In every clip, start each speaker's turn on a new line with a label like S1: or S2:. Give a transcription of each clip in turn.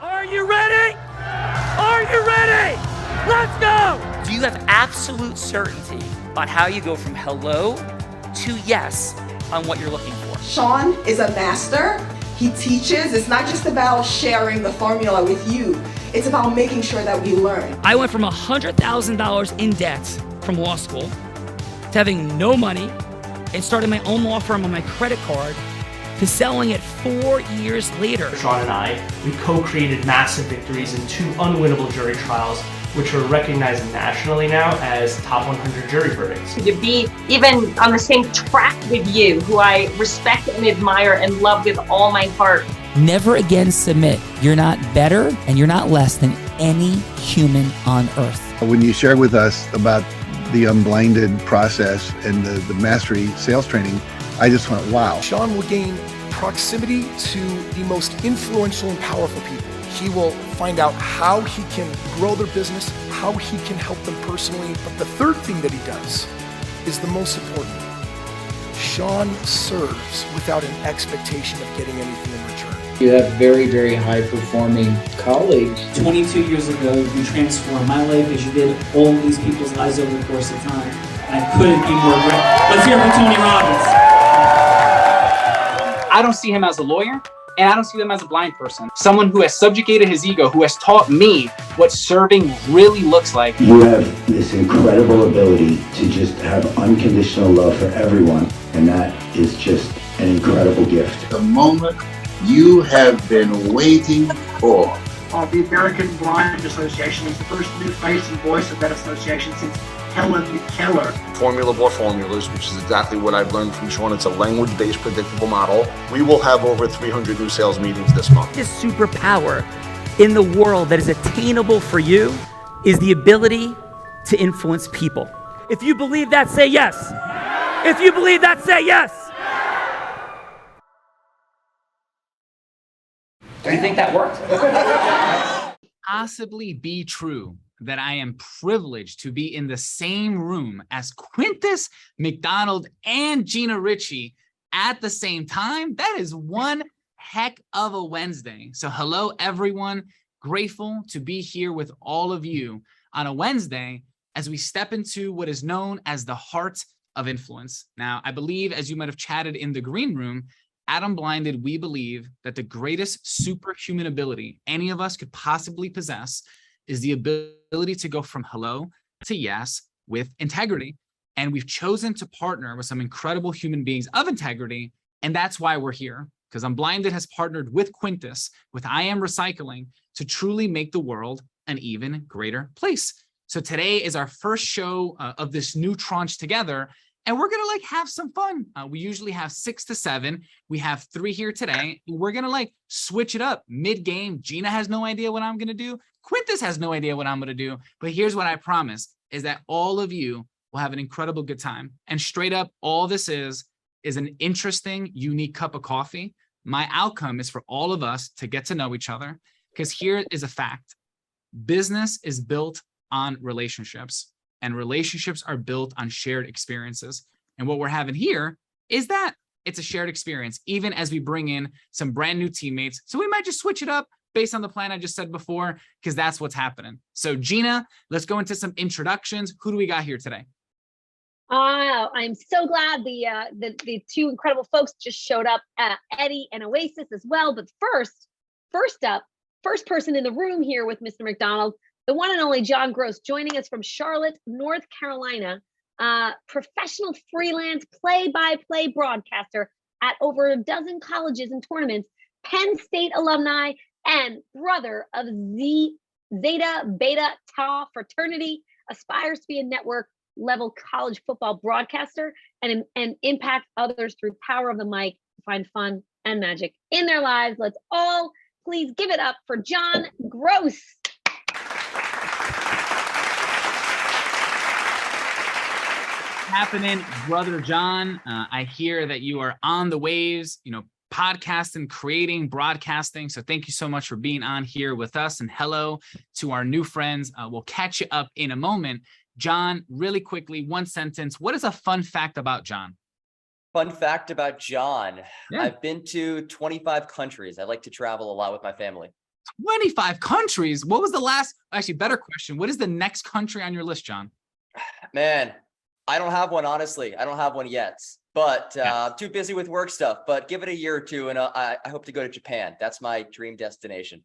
S1: Are you ready? Are you ready? Let's go! Do you have absolute certainty on how you go from hello to yes on what you're looking for?
S2: Sean is a master. He teaches. It's not just about sharing the formula with you. It's about making sure that we learn.
S1: I went from $100,000 in debt from law school to having no money and starting my own law firm on my credit card to selling it 4 years later.
S3: Sean and I, we co-created massive victories in 2 unwinnable jury trials, which are recognized nationally now as top 100 jury verdicts.
S4: To be even on the same track with you, who I respect and admire and love with all my heart.
S1: Never again submit. You're not better and you're not less than any human on earth.
S5: When you shared with us about the unblinded process and the mastery sales training, I just went, wow.
S6: Sean will gain proximity to the most influential and powerful people. He will find out how he can grow their business, how he can help them personally. But the third thing that he does is the most important. Sean serves without an expectation of getting anything in return.
S7: You have very, very high-performing colleagues.
S8: 22 years ago, you transformed my life as you did all these people's lives over the course of time. And I couldn't be more grateful. Let's hear it for Tony Robbins.
S9: I don't see him as a lawyer, and I don't see him as a blind person. Someone who has subjugated his ego, who has taught me what serving really looks like.
S10: You have this incredible ability to just have unconditional love for everyone, and that is just an incredible gift.
S11: The moment you have been waiting for.
S12: The American Blind Association is the first new face and voice of that association since Helen Keller.
S13: Formula for formulas, which is exactly what I've learned from Sean. It's a language-based predictable model. We will have over 300 new sales meetings this month.
S1: This superpower in the world that is attainable for you is the ability to influence people. If you believe that, say yes. If you believe that, say yes. Do you think that worked?
S9: Possibly be true that I am privileged to be in the same room as Quintus Mcdonald and Gina Ritchie at the same time. That is one heck of a Wednesday. So hello, everyone. Grateful to be here with all of you on a Wednesday as we step into what is known as the heart of influence. Now, I believe, as you might have chatted in the green room, Adam Blinded, we believe that the greatest superhuman ability any of us could possibly possess is the ability to go from hello to yes with integrity. And we've chosen to partner with some incredible human beings of integrity. And that's why we're here, because Unblinded has partnered with Quintus, with I Am Recycling, to truly make the world an even greater place. So today is our first show of this new tranche together. And we're gonna have some fun. We usually have 6 to 7. We have 3 here today. We're gonna switch it up mid-game. Gina has no idea what I'm gonna do. Quintus has no idea what I'm gonna do. But here's what I promise, is that all of you will have an incredible good time. And straight up, all this is an interesting, unique cup of coffee. My outcome is for all of us to get to know each other, because here is a fact. Business is built on relationships. And relationships are built on shared experiences. And what we're having here is that it's a shared experience, even as we bring in some brand new teammates. So we might just switch it up based on the plan I just said before, because that's what's happening. So Gina, let's go into some introductions. Who do we got here today?
S14: I'm so glad the 2 incredible folks just showed up, Eddie and Oasis as well. But first up, first person in the room here with Mr. McDonald, the one and only John Gross, joining us from Charlotte, North Carolina, professional freelance play-by-play broadcaster at over a dozen colleges and tournaments, Penn State alumni, and brother of Zeta Beta Tau fraternity, aspires to be a network-level college football broadcaster and impact others through power of the mic to find fun and magic in their lives. Let's all please give it up for John Gross.
S9: Happening, brother John. I hear that you are on the waves, podcasting, creating, broadcasting. So thank you so much for being on here with us. And hello to our new friends. We'll catch you up in a moment. John, really quickly, one sentence. What is a fun fact about John?
S15: Fun fact about John.
S9: Yeah.
S15: I've been to 25 countries. I like to travel a lot with my family.
S9: 25 countries. What was the last, actually better question. What is the next country on your list, John?
S15: Man, I don't have one, honestly. I don't have one yet, but I'm too busy with work stuff, but give it a year or two and I hope to go to Japan. That's my dream destination.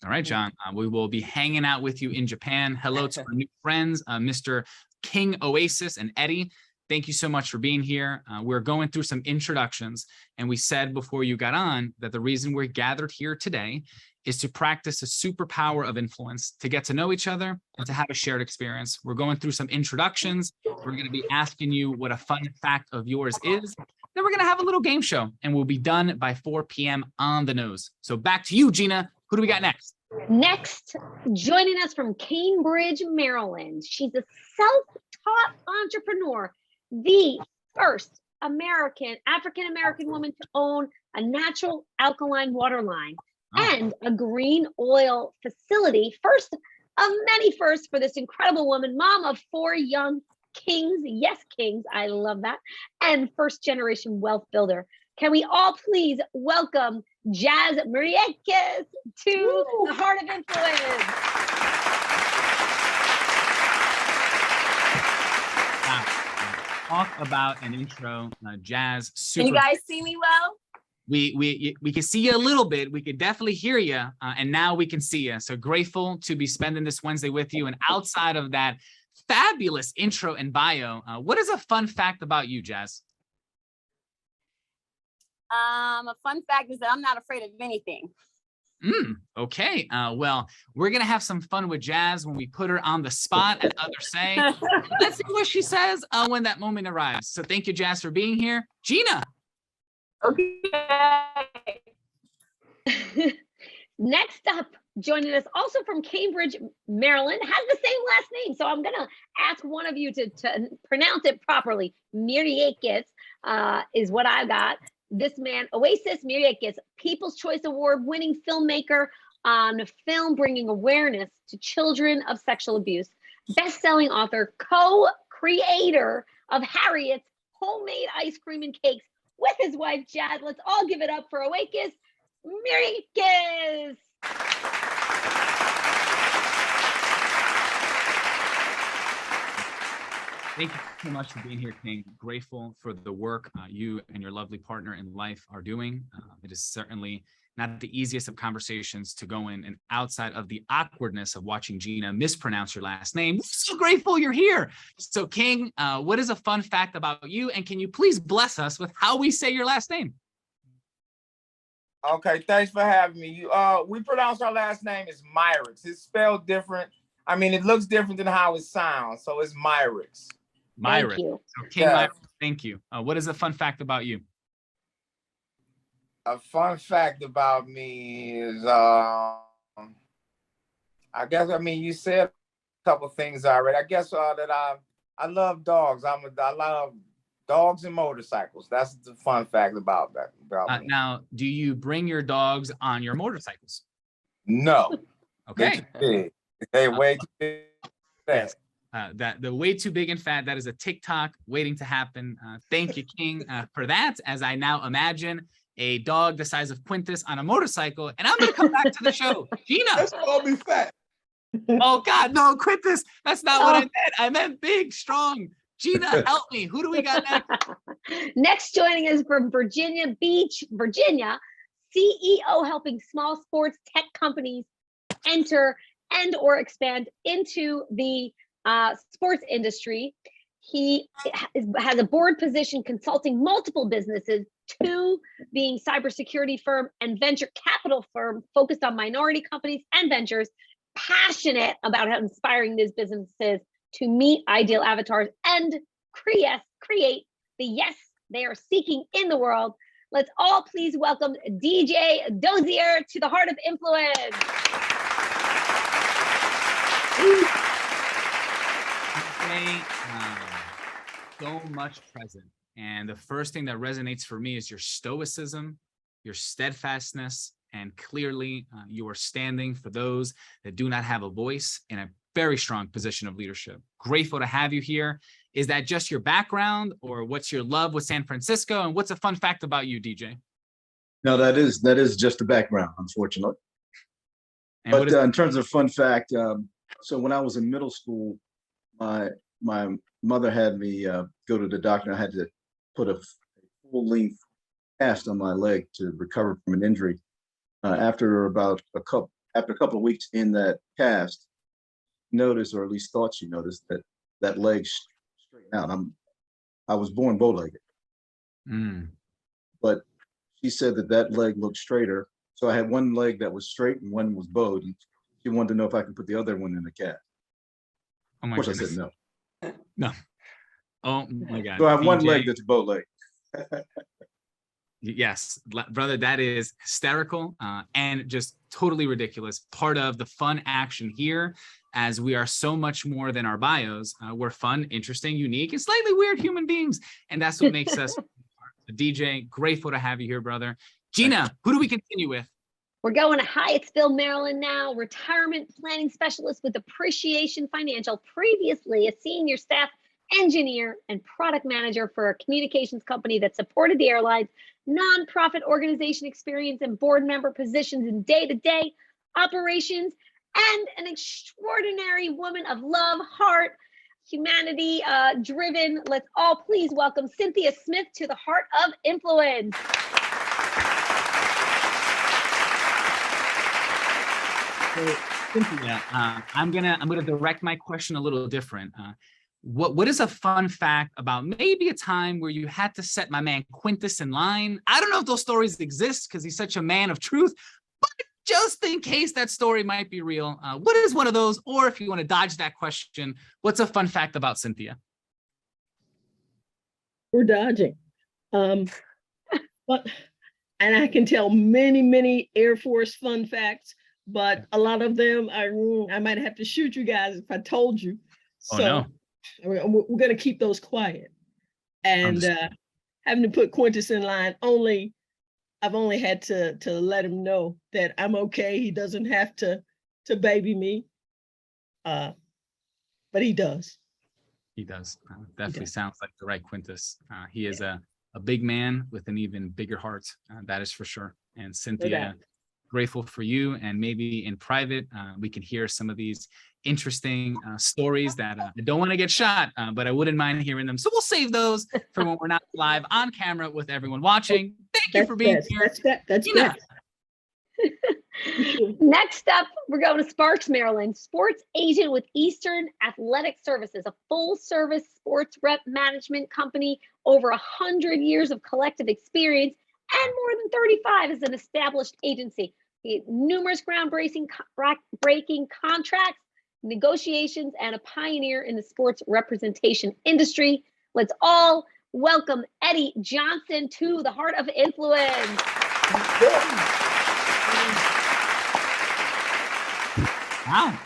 S9: All right, John, we will be hanging out with you in Japan. Hello to our new friends, Mr. King Oasis and Eddie. Thank you so much for being here. We're going through some introductions, and we said before you got on that the reason we're gathered here today is to practice a superpower of influence, to get to know each other and to have a shared experience. We're going through some introductions. We're going to be asking you what a fun fact of yours is. Then we're going to have a little game show, and we'll be done by 4 p.m. on the nose. So back to you, Gina. Who do we got next?
S14: Next, joining us from Cambridge, Maryland. She's a self-taught entrepreneur, the first African-American woman to own a natural alkaline water line and a green oil facility. First of many firsts for this incredible woman, mom of 4 young kings. Yes, kings. I love that. And first generation wealth builder. Can we all please welcome Jazz Mariekes to the Heart of Influence?
S9: Talk about an intro, Jazz.
S16: Can you guys see me well?
S9: We can see you a little bit. We could definitely hear you, and now we can see you. So grateful to be spending this Wednesday with you. And outside of that fabulous intro and bio, what is a fun fact about you, Jazz?
S16: A fun fact is that I'm not afraid of anything.
S9: Okay. Well, we're going to have some fun with Jazz when we put her on the spot, as others say. Let's see what she says when that moment arrives. So thank you, Jazz, for being here. Gina.
S16: Okay.
S14: Next up, joining us also from Cambridge, Maryland, has the same last name. So I'm going to ask one of you to pronounce it properly. Mariekes is what I got. This man, Oasis Mariekes, People's Choice Award winning filmmaker on film, bringing awareness to children of sexual abuse, best-selling author, co-creator of Harriet's homemade ice cream and cakes with his wife, Jazz. Let's all give it up for Oasis Mariekes.
S9: Thank you so much for being here, King. Grateful for the work you and your lovely partner in life are doing. It is certainly not the easiest of conversations to go in and outside of the awkwardness of watching Gina mispronounce your last name. We're so grateful you're here. So King, what is a fun fact about you? And can you please bless us with how we say your last name?
S17: Okay, thanks for having me. We pronounce our last name as Myricks. It's spelled different. I mean, it looks different than how it sounds. So it's Myricks.
S9: Myrick.
S14: Thank you.
S9: So King Myrick, thank you. What is a fun fact about you?
S17: A fun fact about me is, I guess, I mean, you said a couple things already. I guess that I love dogs. I love dogs and motorcycles. That's the fun fact about that. About me.
S9: Now, do you bring your dogs on your motorcycles?
S17: No.
S9: Okay.
S17: They're too big. They way too big.
S9: Yes. That the way too big and fat, that is a TikTok waiting to happen. Thank you, King, for that. As I now imagine a dog the size of Quintus on a motorcycle, and I'm going to come back to the show. Gina.
S17: That's all be fat.
S9: Oh God, no, Quintus. That's not what I meant. I meant big, strong. Gina, help me. Who do we got next?
S14: Next, joining us from Virginia Beach, Virginia, CEO helping small sports tech companies enter and or expand into the sports industry. He has a board position consulting multiple businesses, 2 being cybersecurity firm and venture capital firm focused on minority companies and ventures, passionate about how inspiring these businesses to meet ideal avatars and create the yes they are seeking in the world. Let's all please welcome DJ Dozier to the Heart of Influence.
S9: So much present. And the first thing that resonates for me is your stoicism, your steadfastness, and clearly you are standing for those that do not have a voice in a very strong position of leadership. Grateful to have you here. Is that just your background, or what's your love with San Francisco? And what's a fun fact about you, DJ?
S18: No, that is just the background, unfortunately.
S9: And
S18: But in terms of fun fact, so when I was in middle school, my mother had me go to the doctor. I had to put a full-length cast on my leg to recover from an injury. After a couple of weeks in that cast, noticed, or at least thought she noticed, that leg straightened out. I was born bow-legged, but she said that leg looked straighter. So I had one leg that was straight and one was bowed. And she wanted to know if I could put the other one in the cast.
S9: Oh my
S18: of course,
S9: goodness.
S18: I said no.
S9: No. Oh my God.
S18: So I have one
S9: DJ.
S18: leg that's a bow leg.
S9: Yes, brother, that is hysterical and just totally ridiculous. Part of the fun action here, as we are so much more than our bios. We're fun, interesting, unique, and slightly weird human beings. And that's what makes us DJ. Grateful to have you here, brother. Gina, who do we continue with?
S14: We're going to Hyattsville, Maryland now. Retirement planning specialist with Appreciation Financial, previously a senior staff engineer and product manager for a communications company that supported the airlines, nonprofit organization experience and board member positions in day-to-day operations, and an extraordinary woman of love, heart, humanity driven. Let's all please welcome Cynthia Smith to the Heart of Influence.
S9: So, Cynthia, I'm gonna direct my question a little different. What is a fun fact about maybe a time where you had to set my man Quintus in line? I don't know if those stories exist because he's such a man of truth, but just in case that story might be real, what is one of those? Or if you want to dodge that question, what's a fun fact about Cynthia?
S19: We're dodging. But, and I can tell many Air Force fun facts, but a lot of them, I might have to shoot you guys if I told you.
S9: Oh,
S19: So
S9: no.
S19: we're going to keep those quiet. And having to put Quintus in line, I've only had to let him know that I'm okay. He doesn't have to baby me, but he does.
S9: He does. Definitely sounds like the right Quintus. He is a big man with an even bigger heart. That is for sure. And Cynthia, grateful for you. And maybe in private, we can hear some of these interesting stories that I don't want to get shot, but I wouldn't mind hearing them. So we'll save those for when we're not live on camera with everyone watching. Thank you for being here.
S19: That's
S9: Gina.
S14: Next up, we're going to Sparks, Maryland. Sports agent with Eastern Athletic Services, a full-service sports rep management company, over 100 years of collective experience, and more than 35 as an established agency. He had numerous groundbreaking contracts, negotiations, and a pioneer in the sports representation industry. Let's all welcome Eddie Johnson to the Heart of Influence.
S9: Wow,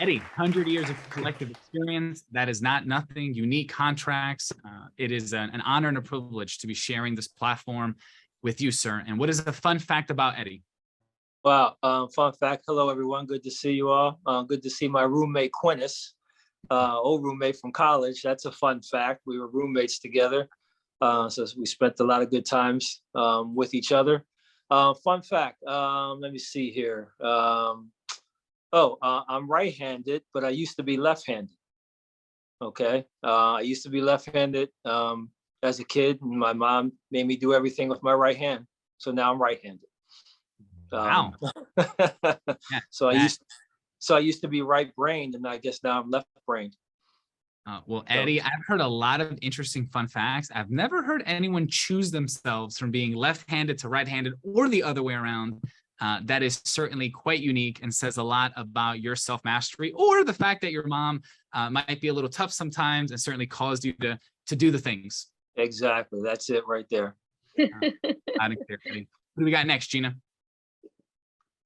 S9: Eddie, 100 years of collective experience. That is not nothing. Unique contracts. It is an honor and a privilege to be sharing this platform with you, sir. And what is a fun fact about Eddie?
S20: Wow, fun fact. Hello, everyone. Good to see you all. Good to see my roommate, Quintus, old roommate from college. That's a fun fact. We were roommates together. So we spent a lot of good times with each other. Fun fact, let me see here. I'm right-handed, but I used to be left-handed. Okay, I used to be left-handed as a kid, and my mom made me do everything with my right hand. So now I'm right-handed.
S9: Wow.
S20: So I used to be right-brained, and I guess now I'm left-brained.
S9: Well, Eddie, I've heard a lot of interesting fun facts. I've never heard anyone choose themselves from being left-handed to right-handed or the other way around. That is certainly quite unique and says a lot about your self-mastery or the fact that your mom might be a little tough sometimes and certainly caused you to do the things.
S20: Exactly. That's it right there.
S9: What do we got next, Gina?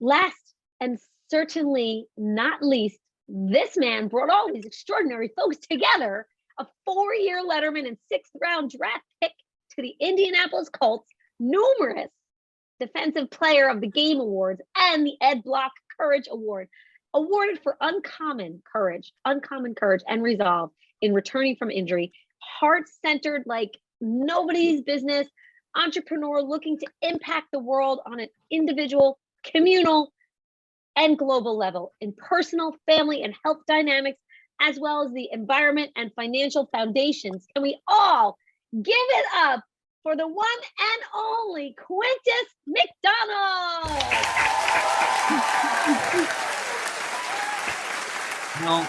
S14: Last and certainly not least, this man brought all these extraordinary folks together. A 4-year Letterman and 6th-round draft pick to the Indianapolis Colts, numerous Defensive Player of the Game awards, and the Ed Block Courage Award, awarded for uncommon courage and resolve in returning from injury, heart-centered like nobody's business, entrepreneur looking to impact the world on an individual, communal, and global level in personal, family, and health dynamics, as well as the environment and financial foundations. Can we all give it up for the one and only Quintus Mcdonald?
S9: Well,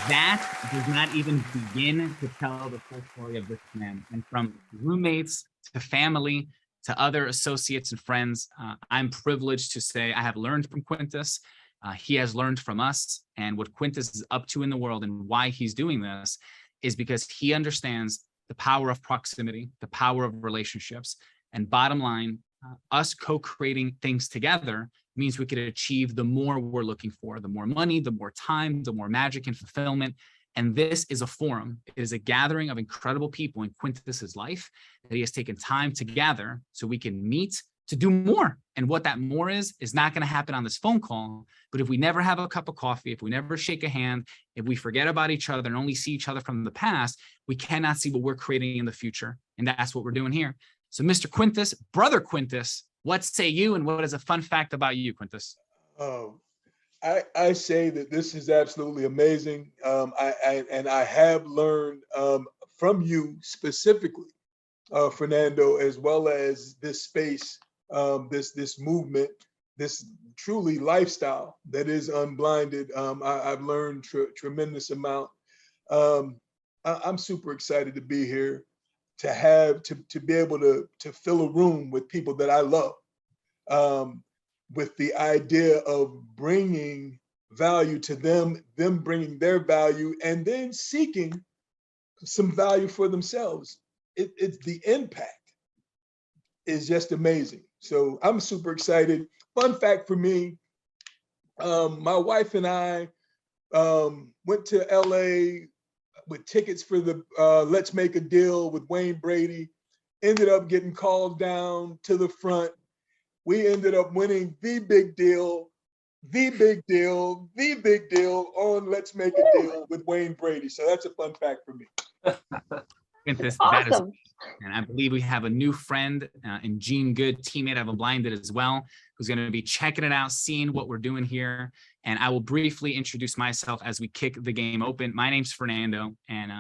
S9: that does not even begin to tell the full story of this man. And from roommates to family to other associates and friends, I'm privileged to say I have learned from Quintus. He has learned from us. And what Quintus is up to in the world and why he's doing this is because he understands the power of proximity, the power of relationships. And bottom line, us co-creating things together means we could achieve the more we're looking for, the more money, the more time, the more magic and fulfillment. And this is a forum. It is a gathering of incredible people in Quintus's life that he has taken time to gather so we can meet to do more. And what that more is not going to happen on this phone call. But if we never have a cup of coffee, if we never shake a hand, if we forget about each other and only see each other from the past, we cannot see what we're creating in the future. And that's what we're doing here. So Mr. Quintus, brother Quintus, what say you, and what is a fun fact about you, Quintus?
S21: I say that this is absolutely amazing. I have learned from you specifically, Fernando, as well as this space, this movement, this truly lifestyle that is unblinded. I've learned tremendous amount. I'm super excited to be here, to be able to fill a room with people that I love, with the idea of bringing value to them bringing their value, and then seeking some value for themselves. It's the impact is just amazing. So I'm super excited. Fun fact for me, my wife and I went to LA with tickets for the Let's Make a Deal with Wayne Brady, ended up getting called down to the front. We ended up winning the big deal on Let's Make a Deal with Wayne Brady. So that's a fun fact for me.
S9: Quintus,
S14: awesome.
S9: That is, and I believe we have a new friend in Gene Good, teammate of Unblinded as well, who's going to be checking it out, seeing what we're doing here. And I will briefly introduce myself as we kick the game open. My name's Fernando, and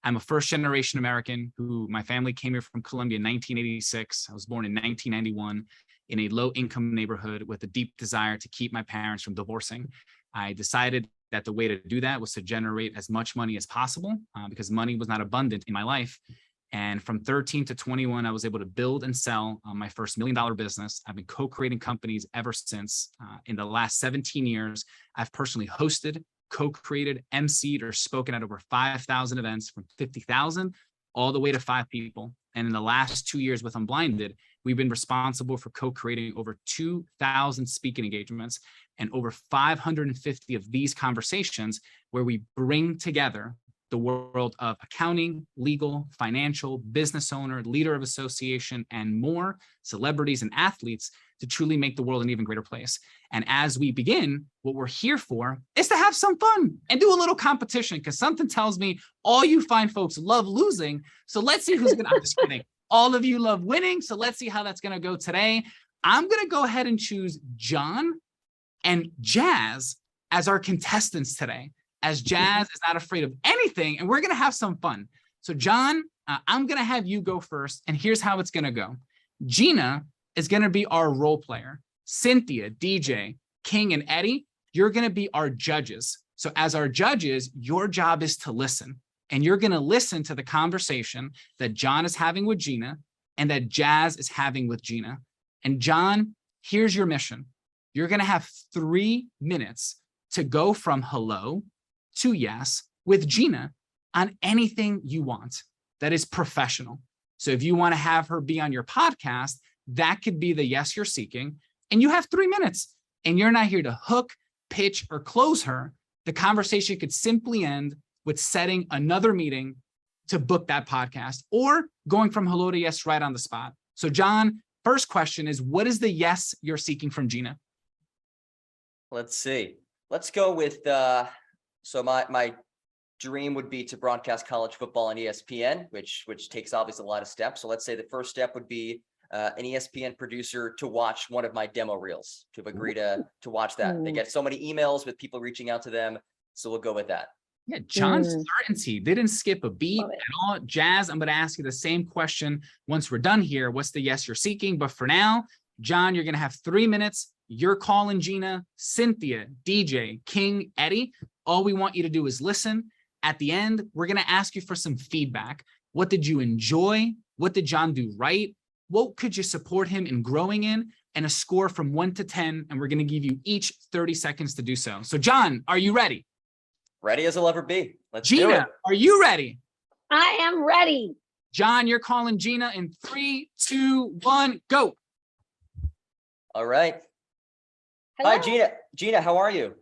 S9: I'm a first-generation American who my family came here from Colombia in 1986. I was born in 1991 in a low-income neighborhood with a deep desire to keep my parents from divorcing. I decided that the way to do that was to generate as much money as possible because money was not abundant in my life. And from 13 to 21, I was able to build and sell my first $1 million business. I've been co-creating companies ever since. In the last 17 years, I've personally hosted, co-created, emceed, or spoken at over 5,000 events from 50,000 all the way to 5 people. And in the last 2 years with Unblinded, we've been responsible for co-creating over 2,000 speaking engagements and over 550 of these conversations where we bring together the world of accounting, legal, financial, business owner, leader of association, and more, celebrities and athletes, to truly make the world an even greater place. And as we begin, what we're here for is to have some fun and do a little competition, because something tells me all you fine folks love losing. So let's see who's gonna, I'm just kidding. All of you love winning. So let's see how that's gonna go today. I'm gonna go ahead and choose John and Jazz as our contestants today, as Jazz is not afraid of anything, and we're gonna have some fun. So John, I'm gonna have you go first, and here's how it's gonna go. Gina is gonna be our role player. Cynthia, DJ, King, and Eddie, you're gonna be our judges. So as our judges, your job is to listen, and you're gonna listen to the conversation that John is having with Gina and that Jazz is having with Gina. And John, here's your mission. You're gonna have 3 minutes to go from hello to yes with Gina on anything you want that is professional. So if you want to have her be on your podcast, that could be the yes you're seeking. And you have 3 minutes, and you're not here to hook, pitch, or close her. The conversation could simply end with setting another meeting to book that podcast, or going from hello to yes right on the spot. So John, first question is, what is the yes you're seeking from Gina?
S15: Let's see. Let's go with, so my dream would be to broadcast college football on ESPN, which takes obviously a lot of steps. So let's say the first step would be an ESPN producer to watch one of my demo reels, to agree to watch that. They get so many emails with people reaching out to them. So we'll go with that.
S9: Yeah, John's certainty didn't skip a beat at all. Jazz, I'm going to ask you the same question once we're done here. What's the yes you're seeking? But for now, John, you're going to have 3 minutes. You're calling Gina, Cynthia, DJ, King, Eddie. All we want you to do is listen. At the end, we're going to ask you for some feedback. What did you enjoy? What did John do right? What could you support him in growing in? And a score from 1 to 10. And we're going to give you each 30 seconds to do so. So John, are you ready?
S15: Ready as I'll ever be. Let's
S9: Gina,
S15: do it.
S9: are you ready?
S14: I am ready.
S9: John, you're calling Gina in 3, 2, 1, go.
S15: All right.
S14: Hello.
S15: Hi, Gina. Gina, how are you?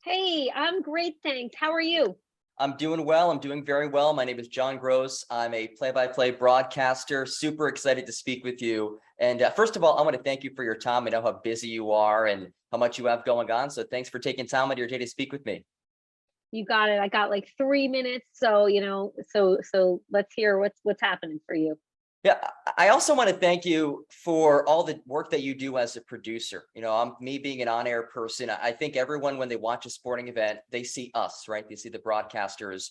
S14: Hey, I'm great, thanks. How are you?
S15: I'm doing well. I'm doing very well. My name is John Gross. I'm a play-by-play broadcaster. Super excited to speak with you. And first of all, I want to thank you for your time. I know how busy you are and how much you have going on. So thanks for taking time out of your day to speak with me.
S14: You got it. I got like 3 minutes. So, so let's hear what's happening for you.
S15: Yeah, I also want to thank you for all the work that you do as a producer. Me being an on-air person, I think everyone, when they watch a sporting event, they see us, right? They see the broadcasters.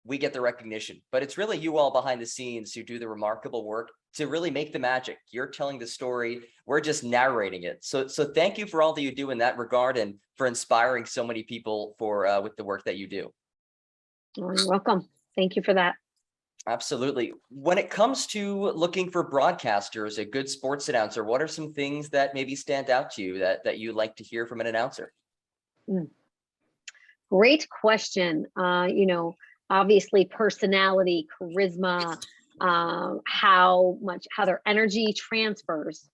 S15: We get the recognition, but it's really you all behind the scenes who do the remarkable work to really make the magic. You're telling the story. We're just narrating it. So thank you for all that you do in that regard and for inspiring so many people with the work that you do.
S14: Oh, you're welcome. Thank you for that.
S15: Absolutely. When it comes to looking for broadcasters, a good sports announcer, what are some things that maybe stand out to you that you like to hear from an announcer?
S14: Great question. Obviously personality, charisma, how their energy transfers.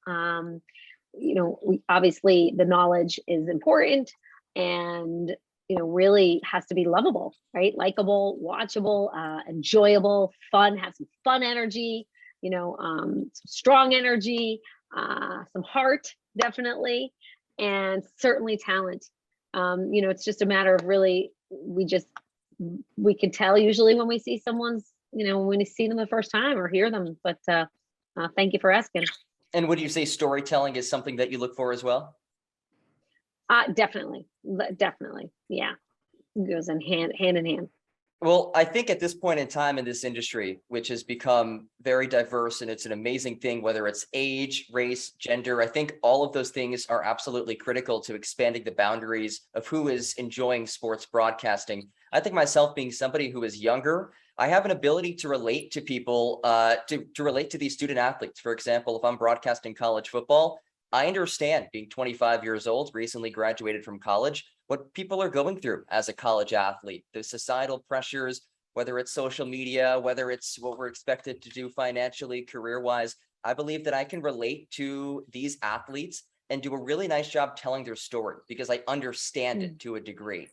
S14: Obviously the knowledge is important and really has to be lovable, right? Likable, watchable, enjoyable, fun, have some fun energy, some strong energy, some heart, definitely, and certainly talent. It's just a matter of really, we can tell usually when we see someone's, when we see them the first time or hear them, but thank you for asking.
S15: And would you say storytelling is something that you look for as well?
S14: Definitely. Yeah. It goes hand in hand.
S15: Well, I think at this point in time in this industry, which has become very diverse, and it's an amazing thing, whether it's age, race, gender, I think all of those things are absolutely critical to expanding the boundaries of who is enjoying sports broadcasting. I think myself, being somebody who is younger, I have an ability to relate to people, to relate to these student athletes. For example, if I'm broadcasting college football, I understand, being 25 years old, recently graduated from college, what people are going through as a college athlete, the societal pressures, whether it's social media, whether it's what we're expected to do financially, career-wise. I believe that I can relate to these athletes and do a really nice job telling their story because I understand it to a degree.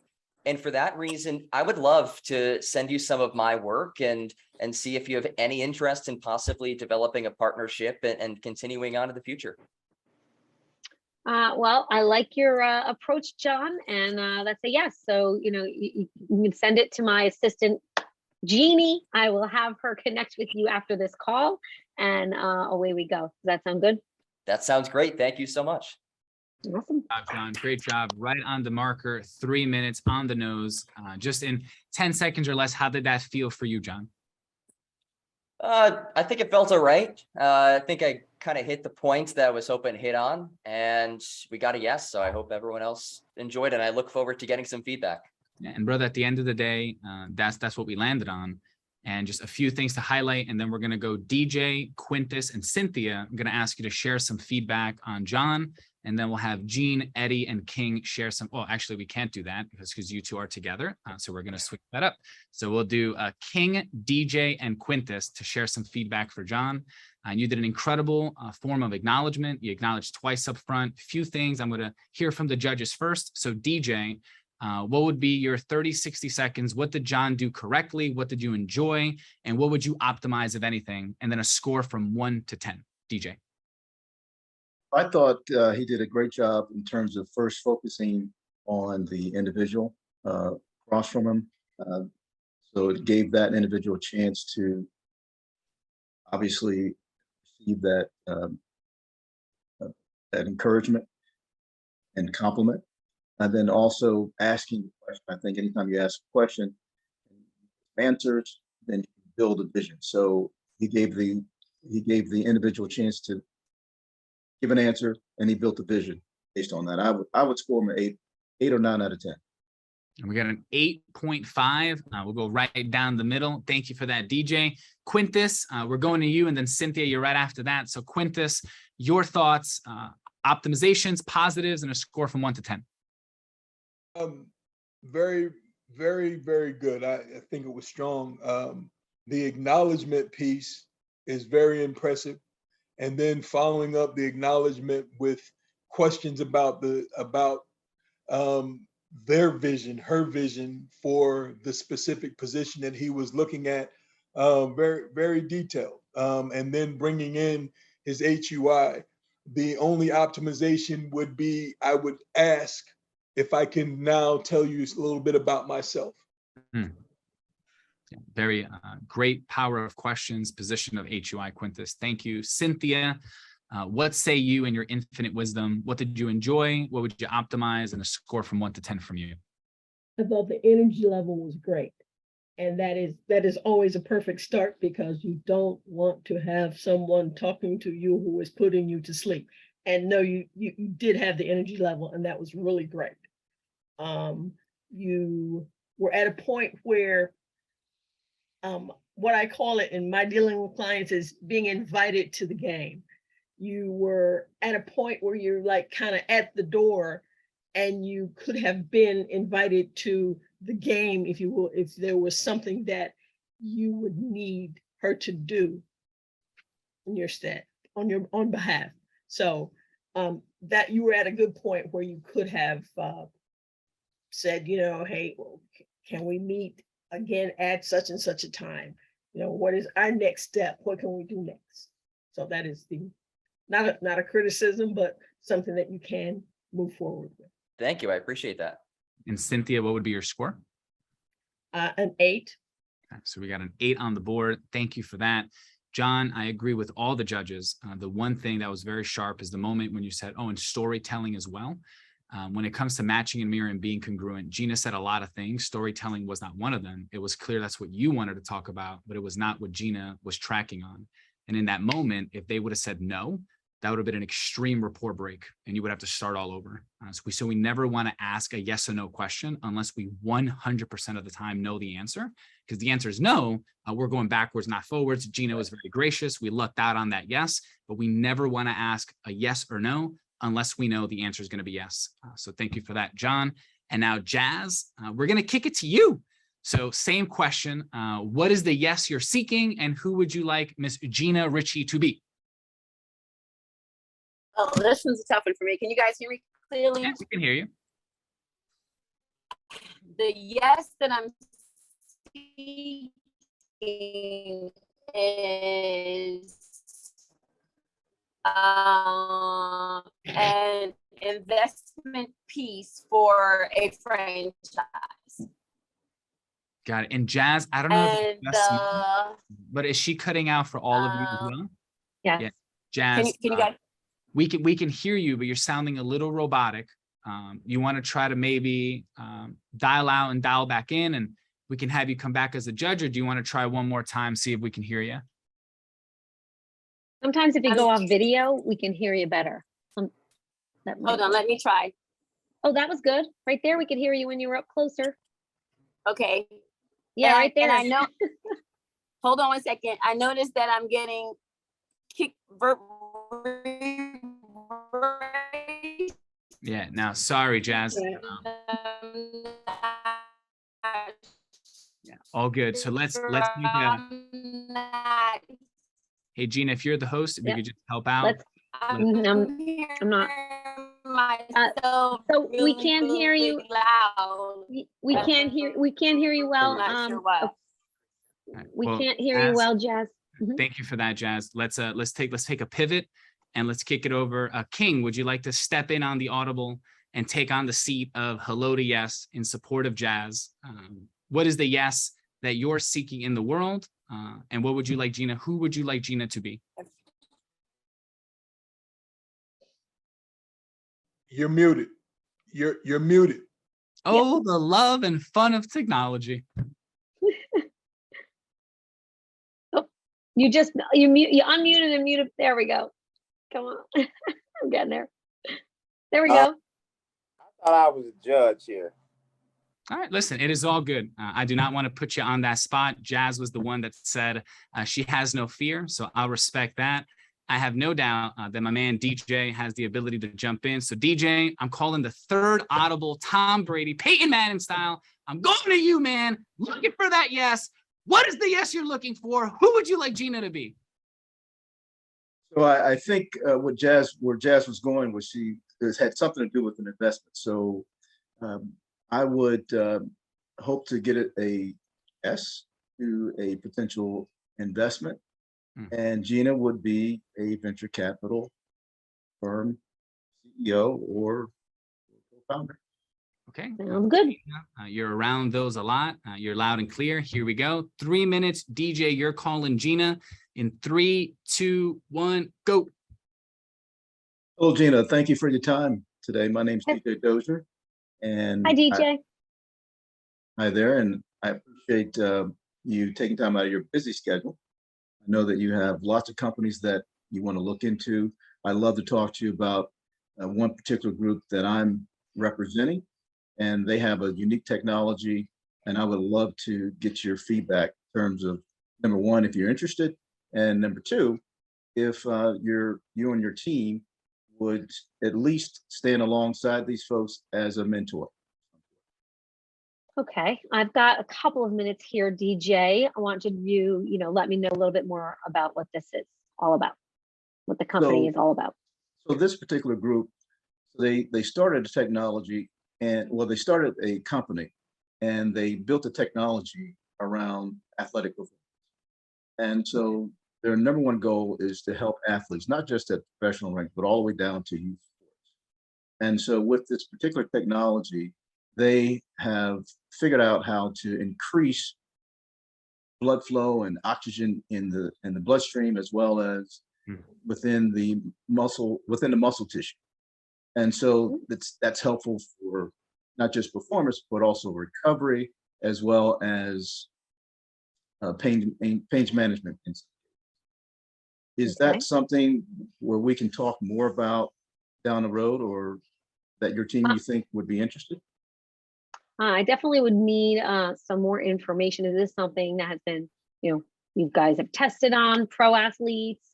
S15: And for that reason, I would love to send you some of my work and see if you have any interest in possibly developing a partnership and continuing on in the future.
S14: Well, I like your approach, John, and that's a yes. So, you can send it to my assistant, Jeannie. I will have her connect with you after this call, and away we go. Does that sound good?
S15: That sounds great. Thank you so much.
S14: Awesome.
S9: John, great job. Right on the marker, 3 minutes on the nose, just in 10 seconds or less. How did that feel for you, John?
S15: I think it felt all right. I think I kind of hit the points that I was hoping to hit on, and we got a yes. So I hope everyone else enjoyed it. And I look forward to getting some feedback.
S9: Yeah, and brother, at the end of the day, that's what we landed on. And just a few things to highlight, and then we're going to go DJ, Quintus, and Cynthia. I'm going to ask you to share some feedback on John, and then we'll have Gene, Eddie, and King share some. Well, actually, we can't do that because you two are together. So we're going to switch that up. So we'll do King, DJ, and Quintus to share some feedback for John. And you did an incredible form of acknowledgement. You acknowledged twice up front. Few things I'm going to hear from the judges first. So DJ, what would be your 30, 60 seconds? What did John do correctly? What did you enjoy? And what would you optimize, if anything? And then a score from 1 to 10. DJ.
S18: I thought he did a great job in terms of first focusing on the individual across from him. So it gave that individual a chance to obviously receive that that encouragement and compliment. And then also asking the question. I think anytime you ask a question, answers, then you can build a vision. So he gave the individual a chance to give an answer, and he built a vision based on that. I would score him an 8 or 9 out of 10.
S9: And we got an 8.5. We'll go right down the middle. Thank you for that, DJ. Quintus, we're going to you, and then Cynthia, you're right after that. So Quintus, your thoughts, optimizations, positives, and a score from 1 to 10.
S21: Very, very, very good. I think it was strong. The acknowledgement piece is very impressive. And then following up the acknowledgement with questions about their vision, her vision for the specific position that he was looking at, very, very detailed. And then bringing in his HUI. The only optimization would be, I would ask if I can now tell you a little bit about myself.
S9: Very great power of questions, position of HUI, Quintus. Thank you. Cynthia, what say you in your infinite wisdom? What did you enjoy? What would you optimize? And a score from 1 to 10 from you.
S19: I thought the energy level was great. And that is always a perfect start, because you don't want to have someone talking to you who is putting you to sleep. And no, you did have the energy level, and that was really great. You were at a point where what I call it in my dealing with clients is being invited to the game. You were at a point where you're like kind of at the door, and you could have been invited to the game, if you will, if there was something that you would need her to do in your stead, on behalf. So that you were at a good point where you could have said, hey, well, can we meet again at such and such a time? What is our next step? What can we do next? So that is not a criticism, but something that you can move forward with.
S15: Thank you. I appreciate that.
S9: And Cynthia, what would be your score?
S19: An 8.
S9: Okay, so we got an 8 on the board. Thank you for that. John, I agree with all the judges. The one thing that was very sharp is the moment when you said, and storytelling as well. When it comes to matching and mirror and being congruent, Gina said a lot of things. Storytelling was not one of them. It was clear that's what you wanted to talk about, but it was not what Gina was tracking on. And in that moment, if they would have said no, that would have been an extreme rapport break, and you would have to start all over. So we never want to ask a yes or no question unless we 100% of the time know the answer, because the answer is no. We're going backwards, not forwards. Gina was very gracious. We lucked out on that yes, but we never want to ask a yes or no unless we know the answer is going to be yes. So thank you for that, John. And now Jazz, we're going to kick it to you. So same question. What is the yes you're seeking, and who would you like Miss Gina Ritchie to be?
S16: Oh, this one's a tough one for me. Can you guys hear me clearly?
S9: Yes, we can hear you.
S16: The yes that I'm seeking is an investment piece for a franchise.
S9: Got it. And Jazz, I don't know but is she cutting out for all of you as well?
S16: Yeah.
S9: Jazz,
S16: can you guys?
S9: We can hear you, but you're sounding a little robotic. You want to try to maybe dial out and dial back in, and we can have you come back as a judge, or do you want to try one more time, see if we can hear you?
S14: Sometimes if you go off video, we can hear you better.
S16: Hold on, let me try.
S14: Oh, that was good. Right there, we could hear you when you were up closer.
S16: Okay.
S14: Yeah, right there.
S16: And I know, hold on one second. I noticed that I'm getting kicked.
S9: Yeah, now, sorry, Jazz. Yeah, all good. So let's make hey, Gina, if you're the host, if you could just help out.
S14: I'm not. So we can't hear you.
S16: Loud.
S14: We can't hear you well.
S16: I'm not sure why.
S14: We can't hear you well, Jazz.
S9: Thank you for that, Jazz. Let's take a pivot and let's kick it over. King, would you like to step in on the audible and take on the seat of hello to yes in support of Jazz? What is the yes that you're seeking in the world? And what would you like Gina? Who would you like Gina to be?
S21: You're muted. You're muted.
S9: Oh, the love and fun of technology.
S14: You unmuted and muted. There we go. Come on. I'm getting there. There we go.
S17: I thought I was a judge here.
S9: All right, listen, it is all good. I do not want to put you on that spot. Jazz was the one that said she has no fear, so I'll respect that. I have no doubt that my man DJ has the ability to jump in. So DJ, I'm calling the third audible Tom Brady, Peyton Manning style. I'm going to you, man. Looking for that yes. What is the yes you're looking for? Who would you like Gina to be?
S18: So I think where Jazz was going was had something to do with an investment. So I would hope to get a yes to a potential investment. And Gina would be a venture capital firm CEO or co-founder.
S9: Okay.
S14: Sounds good.
S9: You're around those a lot. You're loud and clear. Here we go. 3 minutes. DJ, you're calling Gina in 3, 2, 1, go.
S18: Hello, Gina. Thank you for your time today. My name's DJ Dozier. And
S14: hi, DJ.
S18: Hi there. And I appreciate you taking time out of your busy schedule. I know that you have lots of companies that you want to look into. I love to talk to you about one particular group that I'm representing, and they have a unique technology, and I would love to get your feedback in terms of, number one, if you're interested, and number two, if you and your team would at least stand alongside these folks as a mentor.
S14: Okay, I've got a couple of minutes here, DJ. I want you to, let me know a little bit more about what this is all about, what the company is all about.
S18: So this particular group, they started a technology they started a company and they built a technology around athletic performance. And so their number one goal is to help athletes, not just at professional ranks, but all the way down to youth sports. And so with this particular technology, they have figured out how to increase blood flow and oxygen in the bloodstream, as well as within the muscle tissue. And so that's helpful for not just performance, but also recovery, as well as pain management. Is that something where we can talk more about down the road, or that your team you think would be interested?
S14: I definitely would need some more information. Is this something that has been, you guys have tested on pro athletes?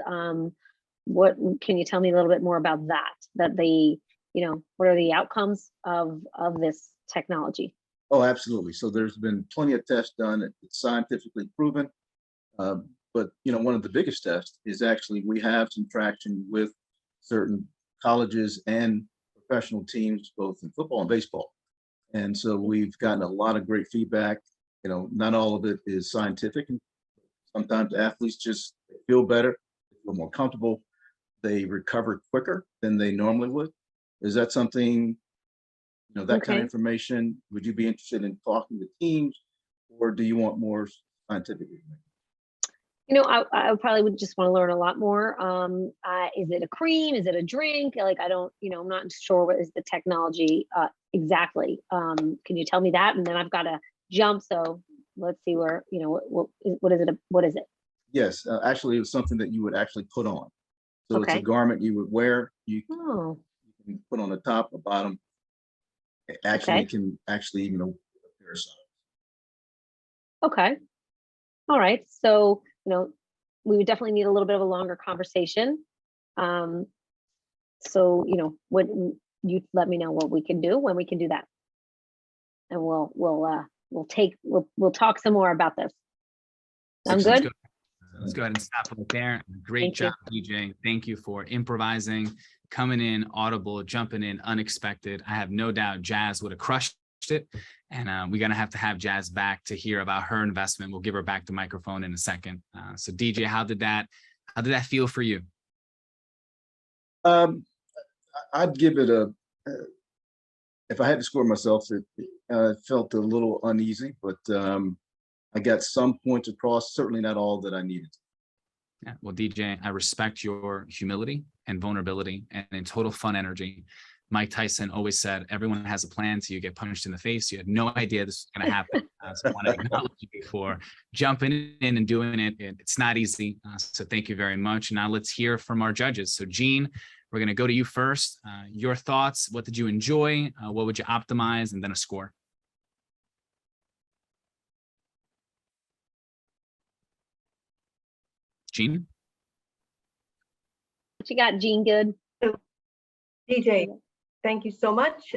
S14: What can you tell me a little bit more about that? What are the outcomes of this technology?
S18: Oh, absolutely. So there's been plenty of tests done. It's scientifically proven. But one of the biggest tests is actually we have some traction with certain colleges and professional teams, both in football and baseball. And so we've gotten a lot of great feedback. Not all of it is scientific. And sometimes athletes just feel better, feel more comfortable. They recover quicker than they normally would. Is that something, that kind of information? Would you be interested in talking to teams, or do you want more scientific information?
S14: I probably would just want to learn a lot more. Is it a cream? Is it a drink? I'm not sure what is the technology exactly. Can you tell me that? And then I've got to jump. So let's see where, what is it? What is it?
S18: Yes, actually, it was something that you would actually put on. So it's a garment you would wear. You can put on the top or bottom. Actually, it can actually even appear size.
S14: Okay. All right. So, we would definitely need a little bit of a longer conversation. So, what you let me know what we can do when we can do that. And we'll talk some more about this. Sound good?
S9: Let's go ahead and stop right there. Great job, DJ. Thank you for improvising, coming in audible, jumping in unexpected. I have no doubt Jazz would have crushed it. And we're going to have Jazz back to hear about her investment. We'll give her back the microphone in a second. So DJ, how did that feel for you?
S18: I'd give it if I had to score myself, it felt a little uneasy, but I got some points across, certainly not all that I needed.
S9: Yeah, well, DJ, I respect your humility and vulnerability and total fun energy. Mike Tyson always said, everyone has a plan till you get punched in the face. You had no idea this was going to happen. So I want to acknowledge you before jumping in and doing it. It's not easy. So thank you very much. Now let's hear from our judges. So Gene, we're going to go to you first. Your thoughts, what did you enjoy? What would you optimize? And then a score. Gene?
S14: What you got, Gene? Good.
S2: DJ, thank you so much.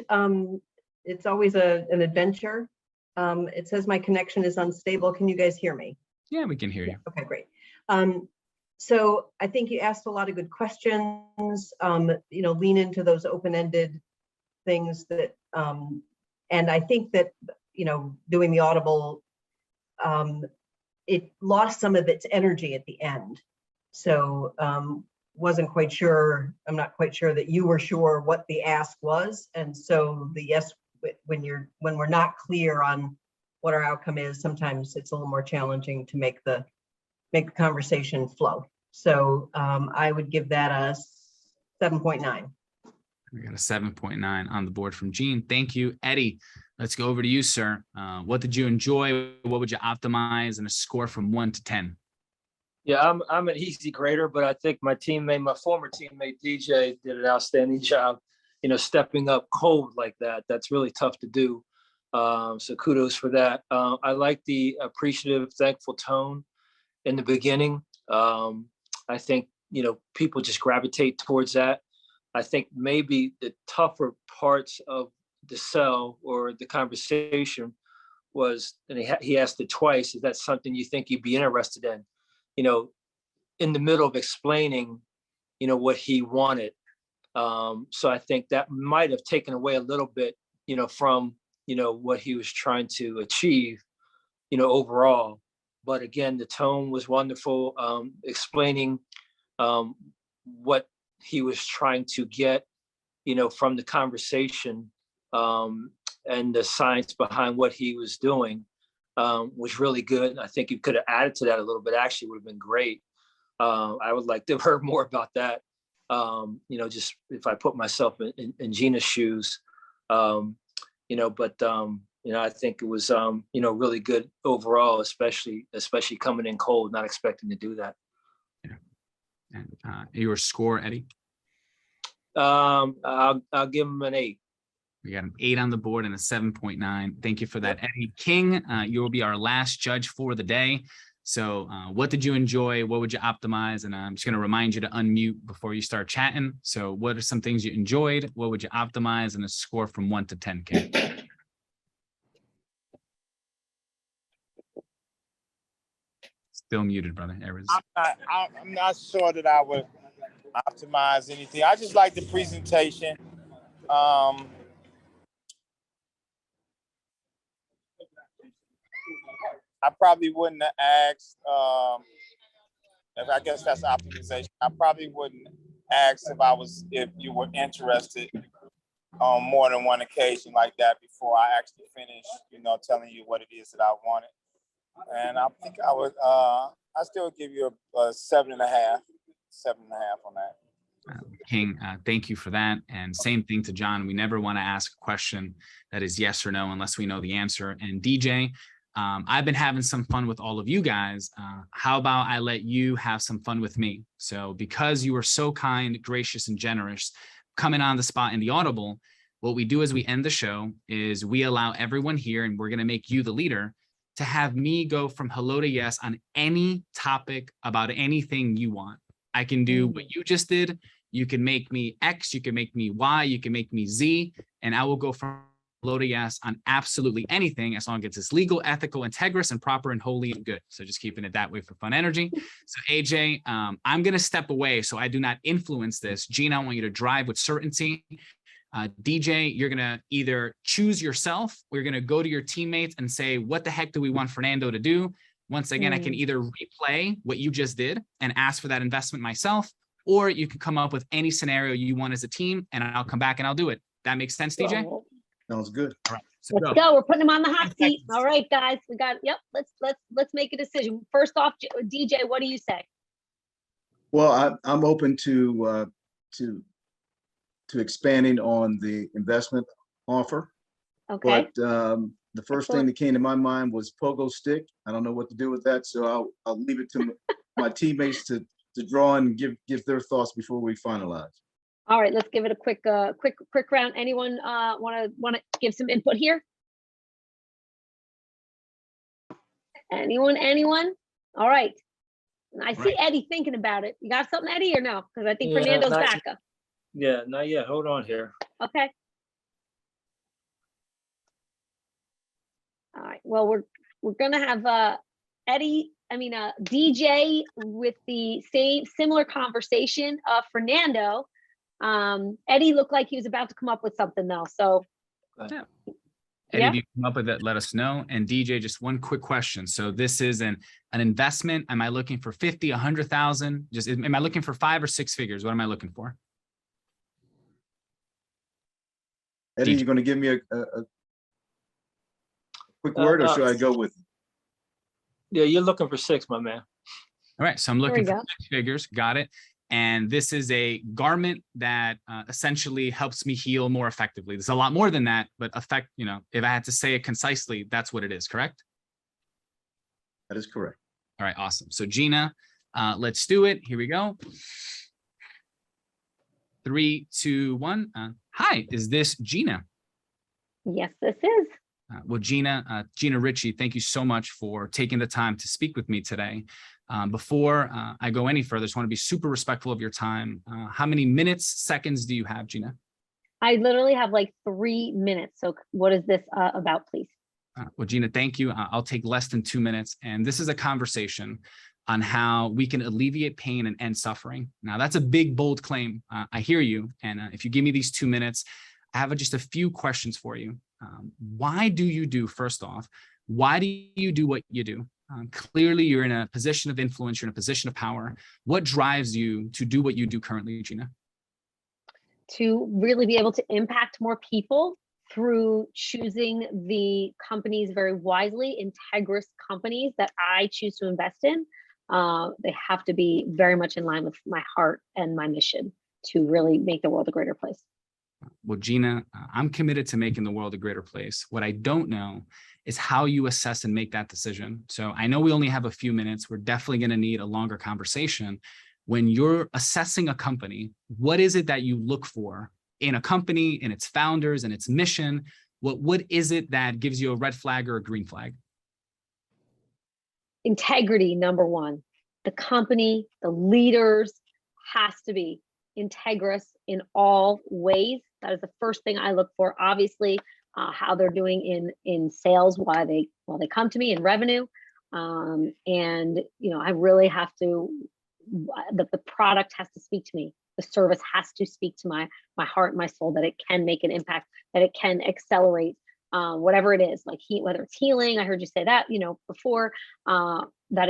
S2: It's always an adventure. It says my connection is unstable. Can you guys hear me?
S9: Yeah, we can hear you.
S2: Okay, great. So I think you asked a lot of good questions. Lean into those open-ended things that, and I think that, doing the audible, it lost some of its energy at the end. So wasn't quite sure, I'm not quite sure that you were sure what the ask was. And so the yes, when we're not clear on what our outcome is, sometimes it's a little more challenging to make the conversation flow. So I would give that a 7.9.
S9: We got a 7.9 on the board from Gene. Thank you. Eddie, let's go over to you, sir. What did you enjoy? What would you optimize? And a score from 1 to 10.
S20: Yeah, I'm an easy grader, but I think my former teammate DJ did an outstanding job, stepping up cold like that. That's really tough to do. So kudos for that. I like the appreciative, thankful tone in the beginning. I think, people just gravitate towards that. I think maybe the tougher parts of the sell or the conversation was, and he asked it twice, is that something you think you'd be interested in? In the middle of explaining, what he wanted. So I think that might have taken away a little bit, from, what he was trying to achieve, overall. But again, the tone was wonderful, explaining what he was trying to get, from the conversation, and the science behind what he was doing. Was really good. I think you could have added to that a little bit. Actually, would have been great. I would like to have heard more about that. Just if I put myself in Gina's shoes, but I think it was, really good overall, especially coming in cold, not expecting to do that.
S9: Yeah. And your score, Eddie?
S20: I'll give him an 8.
S9: We got an 8 on the board and a 7.9. Thank you for that, Eddie. King, you will be our last judge for the day. So what did you enjoy? What would you optimize? And I'm just going to remind you to unmute before you start chatting. So what are some things you enjoyed? What would you optimize? And a score from 1 to 10, King. Still muted, brother.
S17: I'm not sure that I would optimize anything. I just like the presentation. I probably wouldn't have asked, I guess that's optimization. I probably wouldn't ask if you were interested on more than one occasion like that before I actually finished, telling you what it is that I wanted. And I think I would, I still give you a 7.5 on that.
S9: King, thank you for that. And same thing to John. We never want to ask a question that is yes or no unless we know the answer. And DJ, I've been having some fun with all of you guys. How about I let you have some fun with me? So because you were so kind, gracious, and generous coming on the spot in the Audible, what we do as we end the show is we allow everyone here, and we're going to make you the leader, to have me go from hello to yes on any topic about anything you want. I can do what you just did. You can make me X, you can make me Y, you can make me Z, and I will go from hello to yes on absolutely anything as long as it's legal, ethical, integrous, and proper and holy and good. So just keeping it that way for fun energy. So AJ, I'm going to step away so I do not influence this. Gina, I want you to drive with certainty. DJ, you're going to either choose yourself or you're going to go to your teammates and say, what the heck do we want Fernando to do? Once again, I can either replay what you just did and ask for that investment myself, or you can come up with any scenario you want as a team and I'll come back and I'll do it. That makes sense, DJ?
S18: Sounds good.
S9: All right. So
S14: Let's go. We're putting them on the hot seat. All right, guys. We got, yep. Let's make a decision. First off, DJ, what do you say?
S18: Well, I'm open to to expanding on the investment offer.
S14: Okay.
S18: But the first thing that came to my mind was pogo stick. I don't know what to do with that, so I'll leave it to my teammates to draw and give their thoughts before we finalize.
S14: All right, let's give it a quick round. Anyone want to give some input here? Anyone? All right. I see Eddie thinking about it. You got something, Eddie, or no? Because I think Fernando's back up.
S20: Yeah, not yet. Hold on here.
S14: Okay. All right. Well, we're gonna have DJ with the similar conversation. Fernando. Eddie looked like he was about to come up with something though. So
S9: yeah. Eddie, if you come up with it, let us know. And DJ, just one quick question. So this is an investment. Am I looking for 50, 100,000? Just am I looking for 5 or 6 figures? What am I looking for?
S18: Eddie, you're going to give me a quick word, or should I go with?
S20: Yeah, you're looking for 6, my man.
S9: All right, so I'm looking for 6 figures. Got it. And this is a garment that essentially helps me heal more effectively. There's a lot more than that, but if I had to say it concisely, that's what it is, correct?
S18: That is correct.
S9: All right, awesome. So Gina, let's do it. Here we go. 3, 2, 1. Hi, is this Gina?
S14: Yes, this is.
S9: Well, Gina Ritchie, thank you so much for taking the time to speak with me today. Before I go any further, I just want to be super respectful of your time. How many minutes, seconds do you have, Gina?
S14: I literally have like 3 minutes. So what is this about, please?
S9: Well, Gina, thank you. I'll take less than 2 minutes. And this is a conversation on how we can alleviate pain and end suffering. Now, that's a big, bold claim. I hear you. And if you give me these 2 minutes, I have just a few questions for you. Why do you do, first off, why do you do what you do? Clearly, you're in a position of influence, you're in a position of power. What drives you to do what you do currently, Gina?
S14: To really be able to impact more people through choosing the companies very wisely, integrous companies that I choose to invest in. They have to be very much in line with my heart and my mission to really make the world a greater place.
S9: Well, Gina, I'm committed to making the world a greater place. What I don't know is how you assess and make that decision. So I know we only have a few minutes. We're definitely going to need a longer conversation. When you're assessing a company, what is it that you look for in a company, in its founders, and its mission? What is it that gives you a red flag or a green flag?
S14: Integrity, number one. The company, the leaders has to be integrous in all ways. That is the first thing I look for. Obviously, how they're doing in sales while they come to me in revenue, and I really have to. The product has to speak to me. The service has to speak to my heart, my soul, that it can make an impact, that it can accelerate whatever it is, like whether it's healing. I heard you say that before, that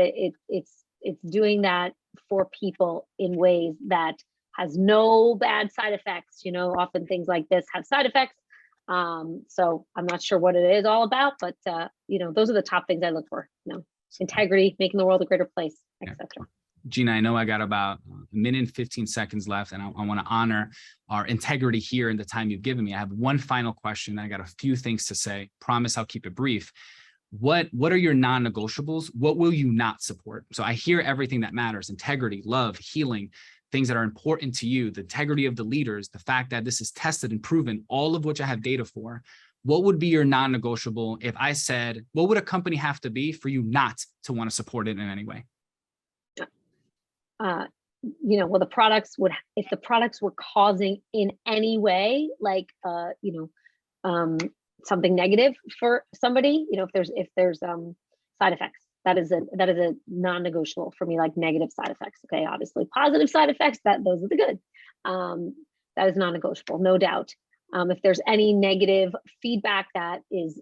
S14: it's doing that for people in ways that has no bad side effects. Often things like this have side effects. So I'm not sure what it is all about, but those are the top things I look for. Integrity, making the world a greater place, etc.
S9: Gina, I know I got about a minute and 15 seconds left, and I want to honor our integrity here in the time you've given me. I have one final question. I got a few things to say. Promise I'll keep it brief. What are your non-negotiables? What will you not support? So I hear everything that matters: integrity, love, healing, things that are important to you, the integrity of the leaders, the fact that this is tested and proven, all of which I have data for. What would be your non-negotiable if I said, what would a company have to be for you not to want to support it in any way?
S14: Well, the products would, if the products were causing in any way, like, something negative for somebody, if there's side effects, that is a non-negotiable for me, like negative side effects. Okay. Obviously positive side effects, those are the good. That is non-negotiable, no doubt. If there's any negative feedback that is,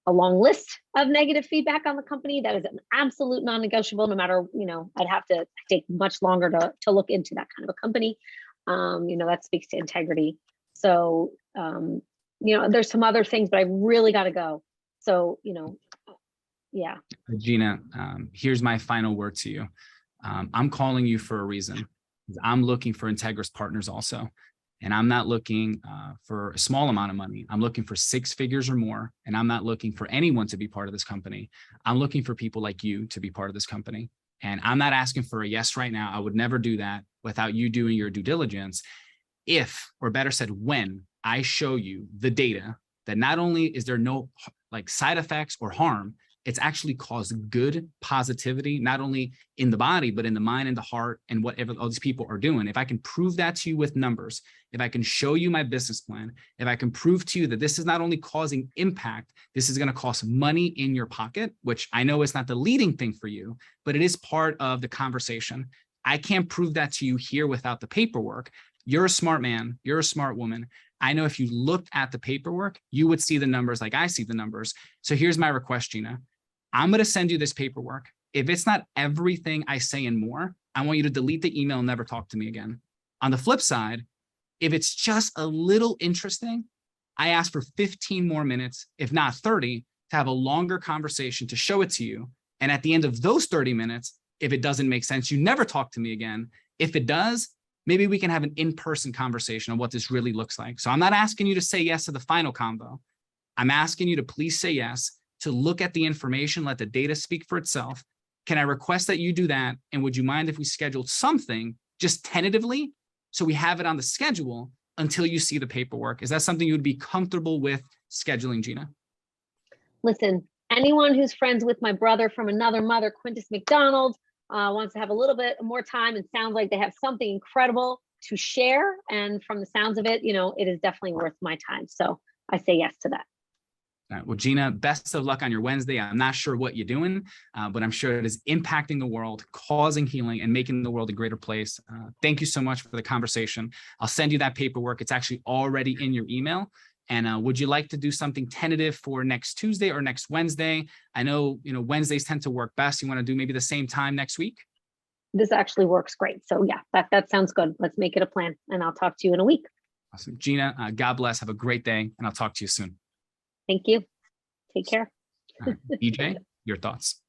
S14: a long list of negative feedback on the company, that is an absolute non-negotiable, no matter, I'd have to take much longer to look into that kind of a company. That speaks to integrity. So, there's some other things, but I really got to go. So, yeah.
S9: Gina, here's my final word to you. I'm calling you for a reason. I'm looking for integrous partners also. And I'm not looking for a small amount of money. I'm looking for 6 figures or more. And I'm not looking for anyone to be part of this company. I'm looking for people like you to be part of this company. And I'm not asking for a yes right now. I would never do that without you doing your due diligence. If, or better said, when I show you the data that not only is there no like side effects or harm, it's actually caused good positivity, not only in the body, but in the mind and the heart and whatever all these people are doing. If I can prove that to you with numbers, if I can show you my business plan, if I can prove to you that this is not only causing impact, this is going to cost money in your pocket, which I know is not the leading thing for you, but it is part of the conversation. I can't prove that to you here without the paperwork. You're a smart man. You're a smart woman. I know if you looked at the paperwork, you would see the numbers like I see the numbers. So here's my request, Gina. I'm going to send you this paperwork. If it's not everything I say and more, I want you to delete the email and never talk to me again. On the flip side, if it's just a little interesting, I ask for 15 more minutes, if not 30, to have a longer conversation to show it to you. And at the end of those 30 minutes, if it doesn't make sense, you never talk to me again. If it does, maybe we can have an in-person conversation on what this really looks like. So I'm not asking you to say yes to the final convo. I'm asking you to please say yes, to look at the information, let the data speak for itself. Can I request that you do that? And would you mind if we scheduled something just tentatively so we have it on the schedule until you see the paperwork? Is that something you would be comfortable with scheduling, Gina?
S14: Listen, anyone who's friends with my brother from another mother, Quintus Mcdonald, wants to have a little bit more time and sounds like they have something incredible to share. And from the sounds of it, it is definitely worth my time. So I say yes to that.
S9: All right. Well, Gina, best of luck on your Wednesday. I'm not sure what you're doing, but I'm sure it is impacting the world, causing healing, and making the world a greater place. Thank you so much for the conversation. I'll send you that paperwork. It's actually already in your email. And would you like to do something tentative for next Tuesday or next Wednesday? I know, Wednesdays tend to work best. You want to do maybe the same time next week?
S14: This actually works great. So yeah, that sounds good. Let's make it a plan, and I'll talk to you in a week.
S9: Awesome. Gina, God bless. Have a great day, and I'll talk to you soon.
S14: Thank you. Take care.
S9: Right. DJ, your thoughts?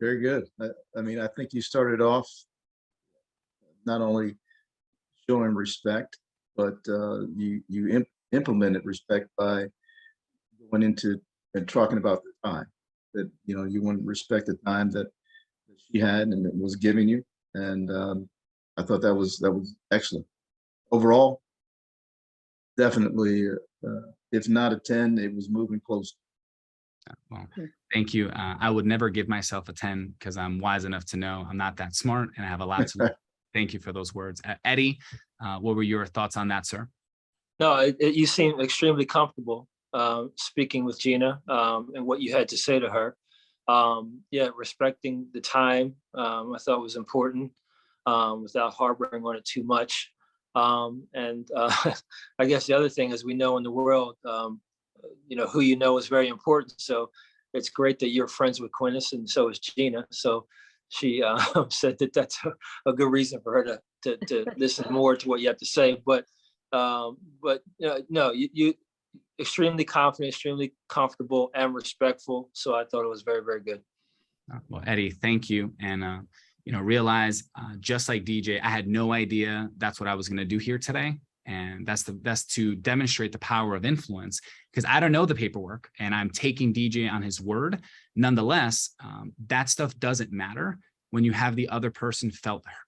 S18: Very good. I mean, I think you started off not only showing respect, but you implemented respect by going into and talking about the time that you want to respect the time that she had and was giving you, and I thought that was excellent. Overall, definitely, if not a 10, it was moving close.
S9: Well, thank you. I would never give myself a 10 because I'm wise enough to know I'm not that smart and I have a lot to learn. Thank you for those words. Eddie, what were your thoughts on that, sir?
S20: No, you seem extremely comfortable speaking with Gina and what you had to say to her. Yeah, respecting the time, I thought was important without harboring on it too much. And I guess the other thing is we know in the world, who you know is very important. So it's great that you're friends with Quintus, and so is Gina. So she said that that's a good reason for her to listen more to what you have to say. But no, you extremely confident, extremely comfortable and respectful. So I thought it was very, very good.
S9: Well, Eddie, thank you. And, realize just like DJ, I had no idea that's what I was going to do here today. And that's to demonstrate the power of influence, because I don't know the paperwork and I'm taking DJ on his word. Nonetheless, that stuff doesn't matter when you have the other person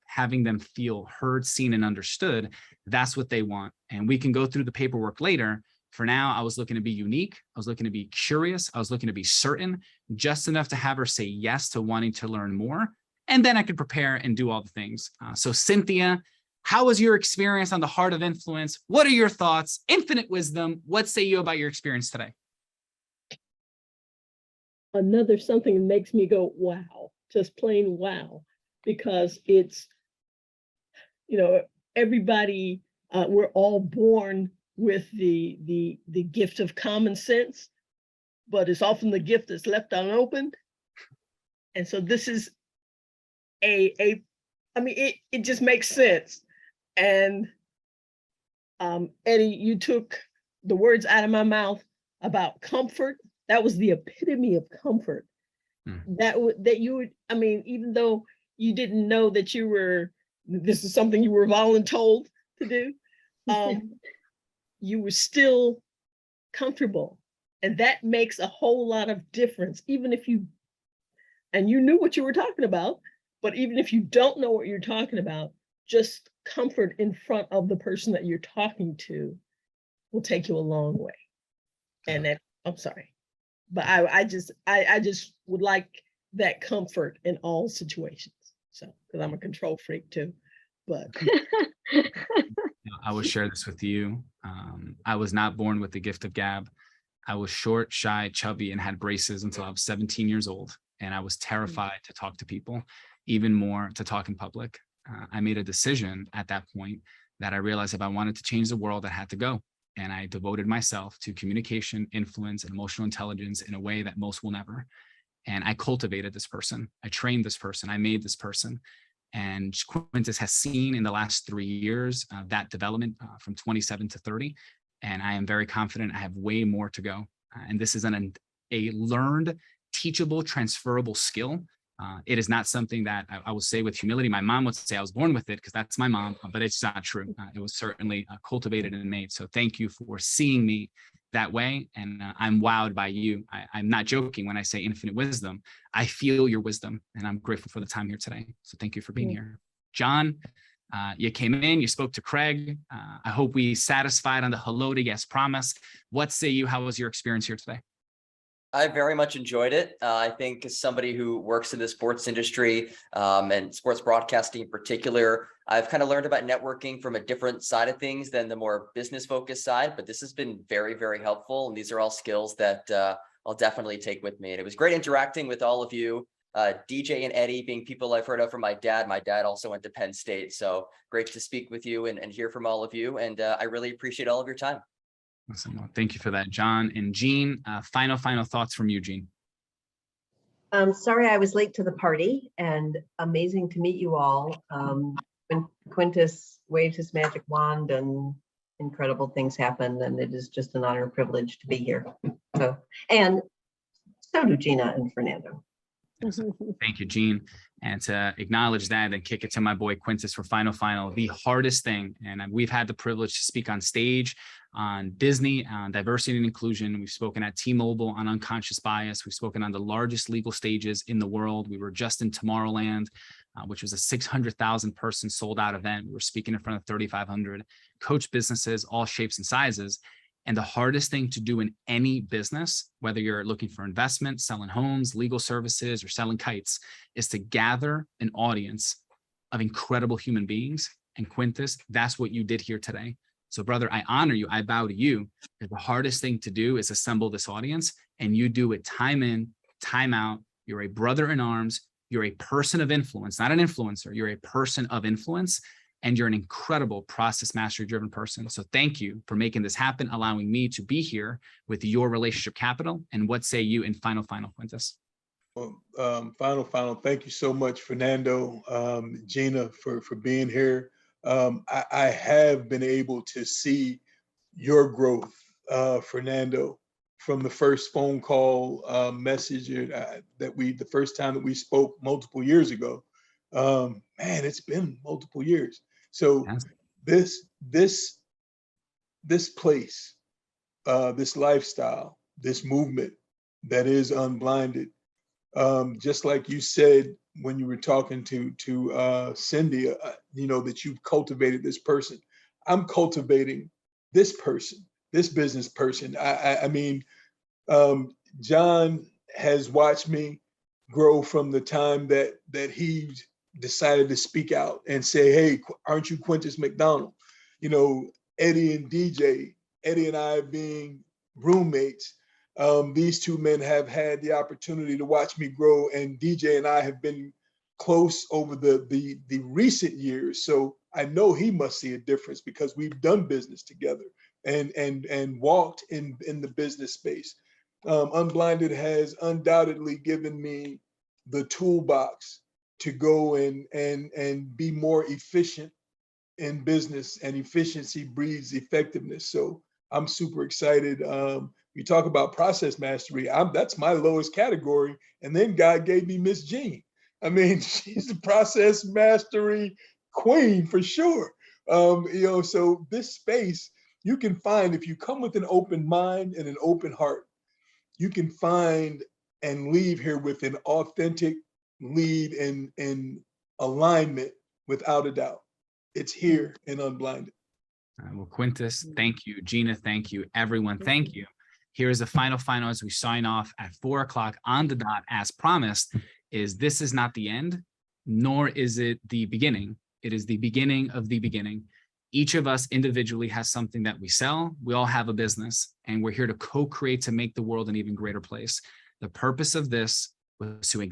S9: having them feel heard, seen, and understood. That's what they want. And we can go through the paperwork later. For now, I was looking to be unique. I was looking to be curious. I was looking to be certain, just enough to have her say yes to wanting to learn more. And then I could prepare and do all the things. So Cynthia, how was your experience on the Heart of Influence? What are your thoughts? Infinite wisdom. What say you about your experience today?
S19: Another something that makes me go, wow, just plain wow, because it's, everybody, we're all born with the gift of common sense, but it's often the gift that's left unopened. And so this is it just makes sense. And Eddie, you took the words out of my mouth about comfort. That was the epitome of comfort. That you would, even though you didn't know that this is something you were voluntold, to do, you were still comfortable. And that makes a whole lot of difference, even if you knew what you were talking about, but even if you don't know what you're talking about, just comfort in front of the person that you're talking to will take you a long way. And that, I'm sorry, but I just would like that comfort in all situations. So, because I'm a control freak too, but.
S9: I will share this with you. I was not born with the gift of gab. I was short, shy, chubby, and had braces until I was 17 years old. And I was terrified to talk to people, even more to talk in public. I made a decision at that point that I realized if I wanted to change the world, I had to go. And I devoted myself to communication, influence, and emotional intelligence in a way that most will never. And I cultivated this person. I trained this person. I made this person. And Quintus has seen in the last 3 years that development from 27 to 30. And I am very confident I have way more to go. And this is a learned, teachable, transferable skill. It is not something that I will say with humility. My mom would say I was born with it because that's my mom, but it's not true. It was certainly cultivated and made. So thank you for seeing me that way. And I'm wowed by you. I'm not joking when I say infinite wisdom. I feel your wisdom, and I'm grateful for the time here today. So thank you for being here. John, you came in, you spoke to Craig. I hope we satisfied on the hello to yes promise. What say you? How was your experience here today?
S15: I very much enjoyed it. I think as somebody who works in the sports industry and sports broadcasting in particular, I've kind of learned about networking from a different side of things than the more business focused side, but this has been very, very helpful. And these are all skills that I'll definitely take with me. And it was great interacting with all of you. DJ and Eddie being people I've heard of from my dad. My dad also went to Penn State. So great to speak with you and hear from all of you. And I really appreciate all of your time.
S9: Awesome. Well, thank you for that, John. And Jean, final thoughts from you, Jean.
S2: Sorry I was late to the party, and amazing to meet you all. When Quintus waved his magic wand and incredible things happened, and it is just an honor and privilege to be here. So do Gina and Fernando.
S9: Thank you, Jean. And to acknowledge that and kick it to my boy Quintus for final, the hardest thing. And we've had the privilege to speak on stage, on Disney, on diversity and inclusion. We've spoken at T-Mobile on unconscious bias. We've spoken on the largest legal stages in the world. We were just in Tomorrowland, which was a 600,000 person sold out event. We were speaking in front of 3,500 coach businesses, all shapes and sizes. And the hardest thing to do in any business, whether you're looking for investment, selling homes, legal services, or selling kites, is to gather an audience of incredible human beings. And Quintus, that's what you did here today. So brother, I honor you. I bow to you. The hardest thing to do is assemble this audience, and you do it time in, time out. You're a brother in arms. You're a person of influence, not an influencer. You're a person of influence. And you're an incredible process mastery driven person. So thank you for making this happen, allowing me to be here with your relationship capital. And what say you in final, Quintus?
S21: Well, final, thank you so much, Fernando, Gina, for being here. I have been able to see your growth, Fernando, from the first phone call message the first time that we spoke multiple years ago. Man, it's been multiple years. So this place, this lifestyle, this movement that is Unblinded, just like you said when you were talking to Cindy, that you've cultivated this person. I'm cultivating this person, this business person. I mean, John has watched me grow from the time that he decided to speak out and say, hey, aren't you Quintus Mcdonald? Eddie and DJ, Eddie and I being roommates, these two men have had the opportunity to watch me grow, and DJ and I have been close over the recent years. So I know he must see a difference because we've done business together and walked in the business space. Unblinded has undoubtedly given me the toolbox to go and be more efficient in business, and efficiency breeds effectiveness. So I'm super excited. You talk about process mastery. That's my lowest category. And then God gave me Miss Jean. I mean, she's the process mastery queen for sure. So this space you can find, if you come with an open mind and an open heart, you can find and leave here with an authentic lead and alignment without a doubt. It's here in Unblinded.
S9: Well, Quintus, thank you. Gina, thank you. Everyone, thank you. Here is the final as we sign off at 4 o'clock on the dot, as promised, this is not the end, nor is it the beginning. It is the beginning of the beginning. Each of us individually has something that we sell. We all have a business, and we're here to co-create to make the world an even greater place. The purpose of this was to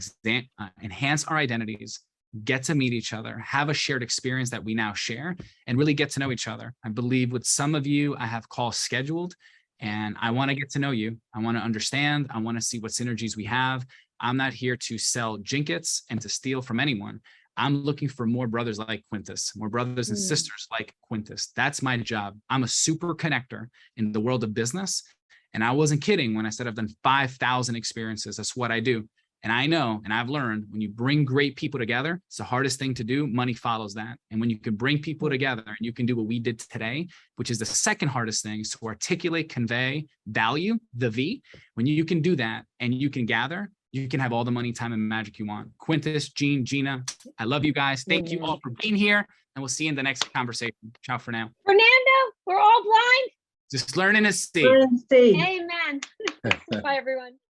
S9: enhance our identities, get to meet each other, have a shared experience that we now share, and really get to know each other. I believe with some of you, I have calls scheduled, and I want to get to know you. I want to understand. I want to see what synergies we have. I'm not here to sell jinkets and to steal from anyone. I'm looking for more brothers like Quintus, more brothers and sisters like Quintus. That's my job. I'm a super connector in the world of business. And I wasn't kidding when I said I've done 5,000 experiences. That's what I do. And I know, and I've learned, when you bring great people together, it's the hardest thing to do. Money follows that. And when you can bring people together and you can do what we did today, which is the second hardest thing, is to articulate, convey value, the V. When you can do that and you can gather, you can have all the money, time, and magic you want. Quintus, Gene, Gina, I love you guys. Thank you all for being here, and we'll see you in the next conversation. Ciao for now.
S14: Fernando, we're all blind.
S9: Just learning to see.
S14: Amen. Bye, everyone.